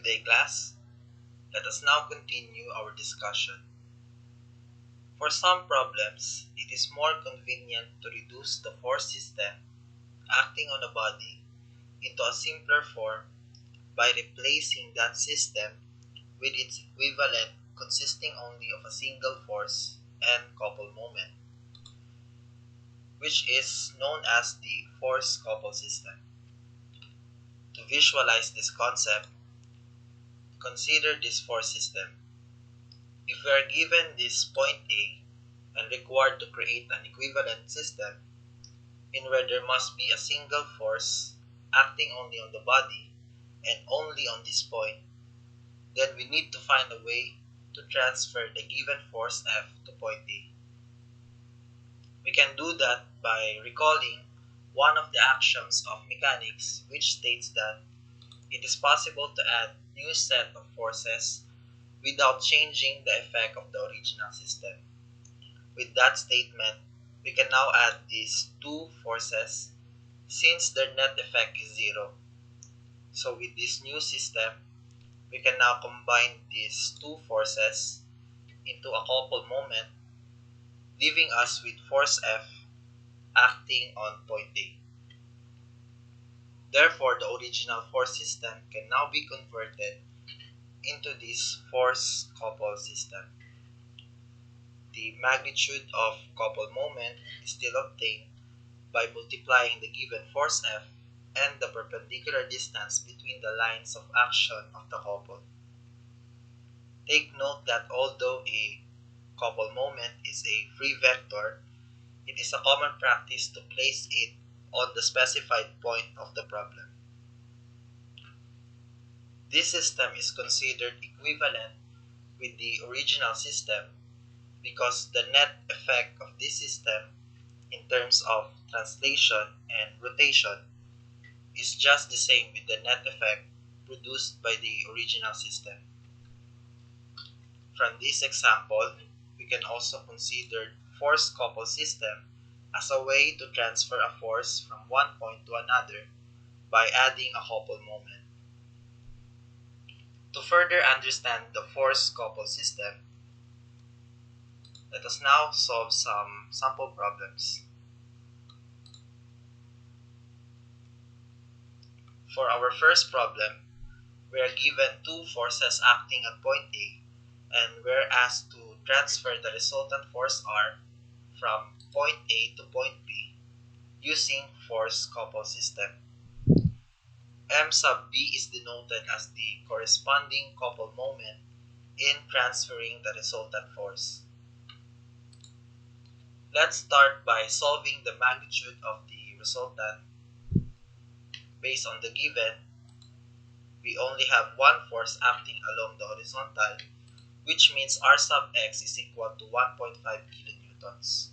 Good day, class. Let us now continue our discussion. For some problems, it is more convenient to reduce the force system acting on a body into a simpler form by replacing that system with its equivalent consisting only of a single force and couple moment, which is known as the force-couple system. To visualize this concept, consider this force system. If we are given this point A and required to create an equivalent system in where there must be a single force acting only on the body and only on this point, then we need to find a way to transfer the given force F to point A. We can do that by recalling one of the axioms of mechanics, which states that it is possible to add new set of forces without changing the effect of the original system. With that statement, we can now add these two forces since their net effect is zero. So with this new system, we can now combine these two forces into a couple moment, leaving us with force F acting on point A. Therefore, the original force system can now be converted into this force-couple system. The magnitude of couple moment is still obtained by multiplying the given force F and the perpendicular distance between the lines of action of the couple. Take note that although a couple moment is a free vector, it is a common practice to place it on the specified point of the problem. This system is considered equivalent with the original system because the net effect of this system in terms of translation and rotation is just the same with the net effect produced by the original system. From this example, we can also consider force-couple system as a way to transfer a force from one point to another by adding a couple moment. To further understand the force-couple system, let us now solve some sample problems. For our first problem, we are given two forces acting at point A and we are asked to transfer the resultant force R from point A to point B using force-couple system. M sub B is denoted as the corresponding couple moment in transferring the resultant force. Let's start by solving the magnitude of the resultant. Based on the given, we only have one force acting along the horizontal, which means R sub x is equal to 1.5 kilonewtons.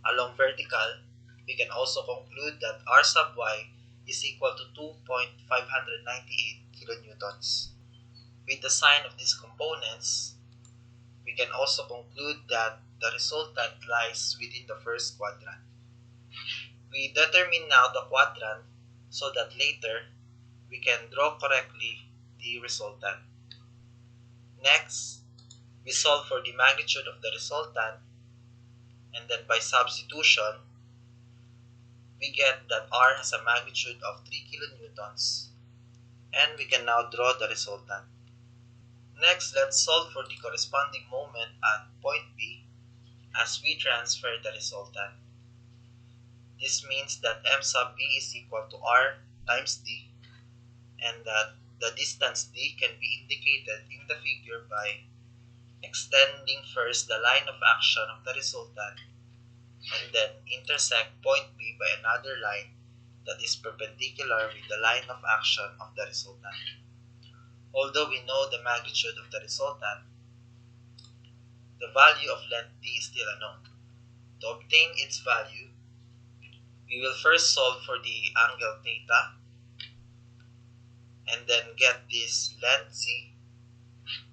Along vertical, we can also conclude that R sub y is equal to 2.598 kilonewtons. With the sign of these components, we can also conclude that the resultant lies within the first quadrant. We determine now the quadrant so that later we can draw correctly the resultant. Next, we solve for the magnitude of the resultant, and then by substitution, we get that R has a magnitude of 3 kilonewtons, and we can now draw the resultant. Next, let's solve for the corresponding moment at point B as we transfer the resultant. This means that M sub B is equal to R times D, and that the distance D can be indicated in the figure by extending first the line of action of the resultant and then intersect point B by another line that is perpendicular with the line of action of the resultant. Although we know the magnitude of the resultant, the value of length D is still unknown. To obtain its value, we will first solve for the angle theta and then get this length Z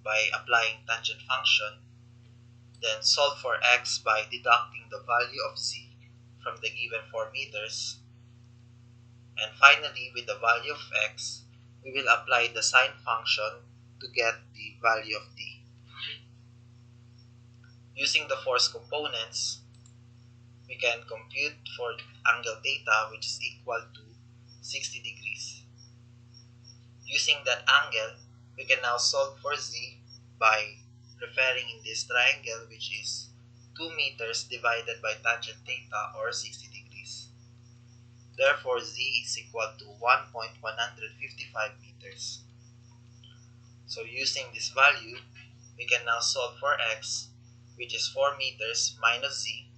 by applying tangent function, then solve for x by deducting the value of Z from the given 4 meters, and finally with the value of x, we will apply the sine function to get the value of d. Using the force components, we can compute for angle theta, which is equal to 60 degrees. Using that angle, we can now solve for z by referring in this triangle, which is 2 meters divided by tangent theta, or 60 degrees. Therefore, z is equal to 1.155 meters. So using this value, we can now solve for x, which is 4 meters minus z,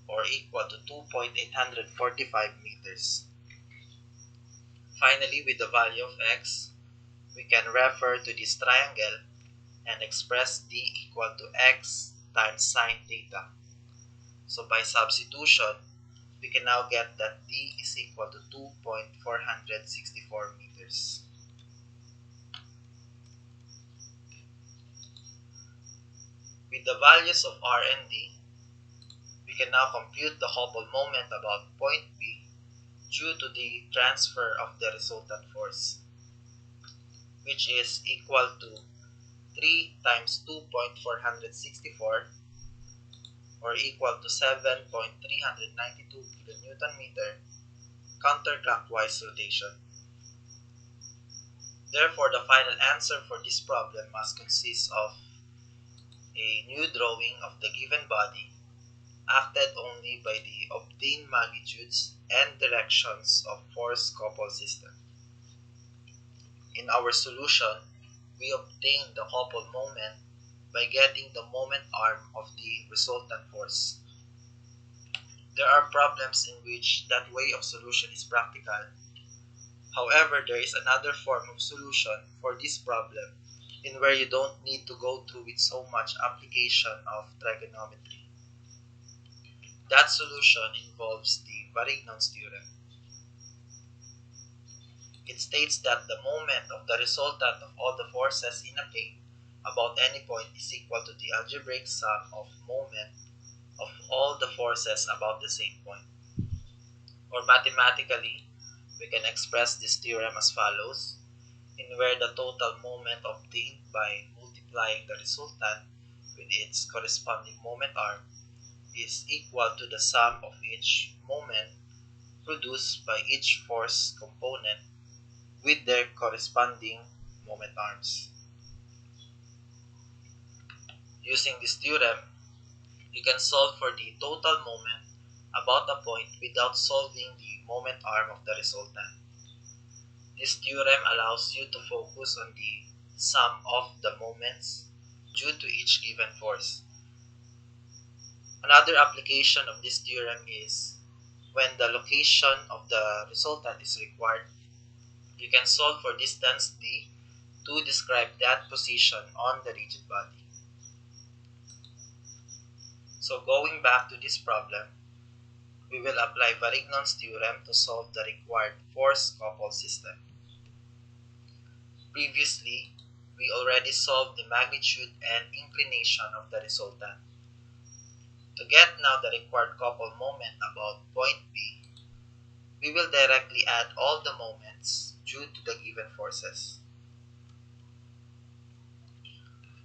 or equal to 2.845 meters. Finally, with the value of x, we can refer to this triangle and express d equal to x times sine theta. So by substitution, we can now get that d is equal to 2.464 meters. With the values of r and d, we can now compute the couple moment about point B due to the transfer of the resultant force, which is equal to 3 times 2.464, or equal to 7.392 kilonewton meter counterclockwise rotation. Therefore, the final answer for this problem must consist of a new drawing of the given body, acted only by the obtained magnitudes and directions of force couple system. In our solution, we obtain the couple moment by getting the moment arm of the resultant force. There are problems in which that way of solution is practical. However, there is another form of solution for this problem in where you don't need to go through with so much application of trigonometry. That solution involves the Varignon's theorem. It states that the moment of the resultant of all the forces in a plane about any point is equal to the algebraic sum of moment of all the forces about the same point. Or mathematically, we can express this theorem as follows, in where the total moment obtained by multiplying the resultant with its corresponding moment arm is equal to the sum of each moment produced by each force component with their corresponding moment arms. Using this theorem, you can solve for the total moment about a point without solving the moment arm of the resultant. This theorem allows you to focus on the sum of the moments due to each given force. Another application of this theorem is when the location of the resultant is required, you can solve for distance d to describe that position on the rigid body. So going back to this problem, we will apply Varignon's theorem to solve the required force couple system. Previously, we already solved the magnitude and inclination of the resultant. To get now the required couple moment about point B, we will directly add all the moments due to the given forces.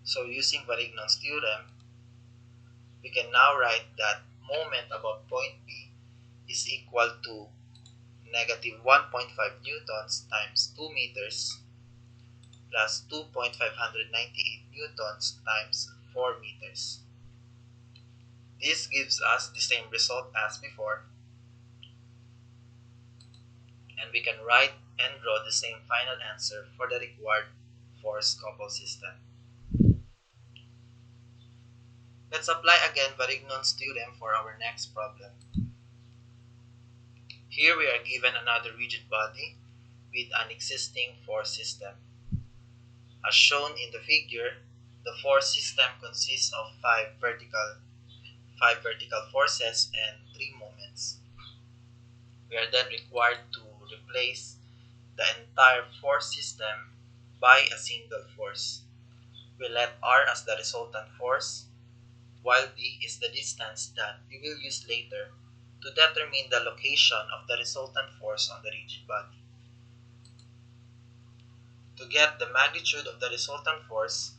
So using Varignon's theorem, we can now write that moment about point B is equal to negative 1.5 newtons times 2 meters plus 2.598 newtons times 4 meters. This gives us the same result as before, and we can write and draw the same final answer for the required force couple system. Let's apply again Varignon's theorem for our next problem. Here we are given another rigid body with an existing force system. As shown in the figure, the force system consists of 5 vertical forces and 3 moments. We are then required to replace the entire force system by a single force. We let R as the resultant force, while D is the distance that we will use later to determine the location of the resultant force on the rigid body. To get the magnitude of the resultant force,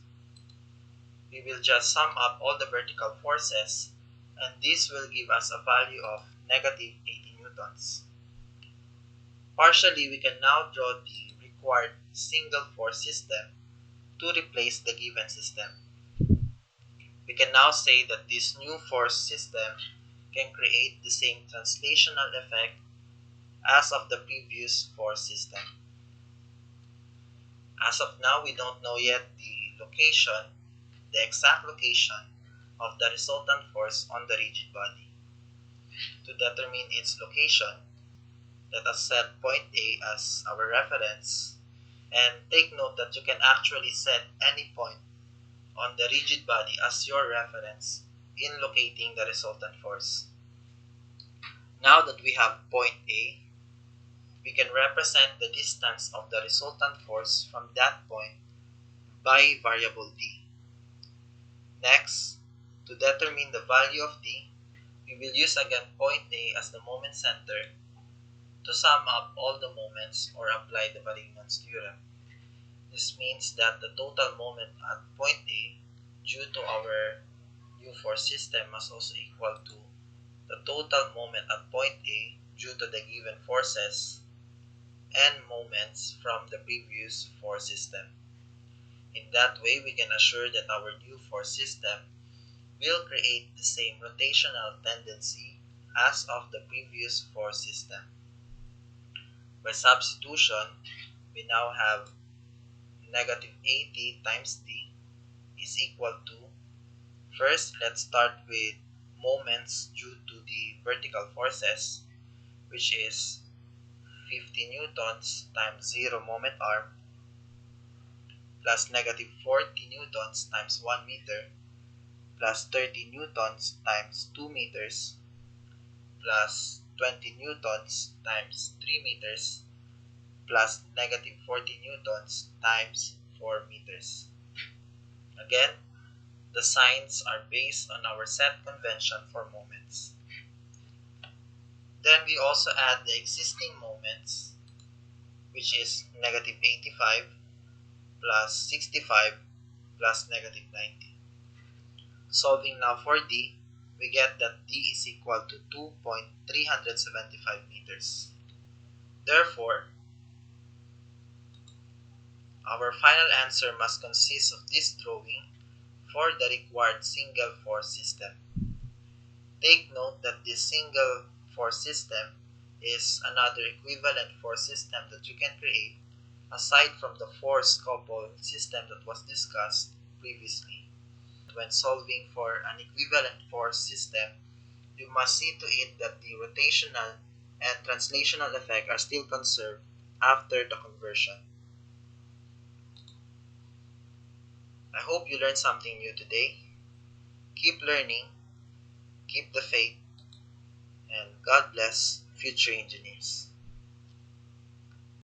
we will just sum up all the vertical forces, and this will give us a value of negative 80 newtons. Partially, we can now draw the required single force system to replace the given system. We can now say that this new force system can create the same translational effect as of the previous force system. As of now, we don't know yet the exact location of the resultant force on the rigid body. To determine its location, let us set point A as our reference, and take note that you can actually set any point on the rigid body as your reference in locating the resultant force. Now that we have point A, we can represent the distance of the resultant force from that point by variable d. Next, to determine the value of d, we will use again point A as the moment center to sum up all the moments or apply the Varignon's theorem. This means that the total moment at point A due to our new force system must also equal to the total moment at point A due to the given forces and moments from the previous force system. In that way, we can assure that our new force system will create the same rotational tendency as of the previous force system. By substitution, we now have negative 80 times d is equal to, first, let's start with moments due to the vertical forces, which is 50 newtons times 0 moment arm plus negative 40 newtons times 1 meter plus 30 newtons times 2 meters plus 20 newtons times 3 meters plus negative 40 newtons times 4 meters. Again, the signs are based on our set convention for moments. Then we also add the existing moments, which is negative 85 plus 65 plus negative 90. Solving now for d, we get that d is equal to 2.375 meters. Therefore, our final answer must consist of this drawing for the required single force system. Take note that this single force system is another equivalent force system that you can create aside from the force coupled system that was discussed previously. When solving for an equivalent force system, you must see to it that the rotational and translational effect are still conserved after the conversion. I hope you learned something new today. Keep learning, keep the faith, and God bless future engineers.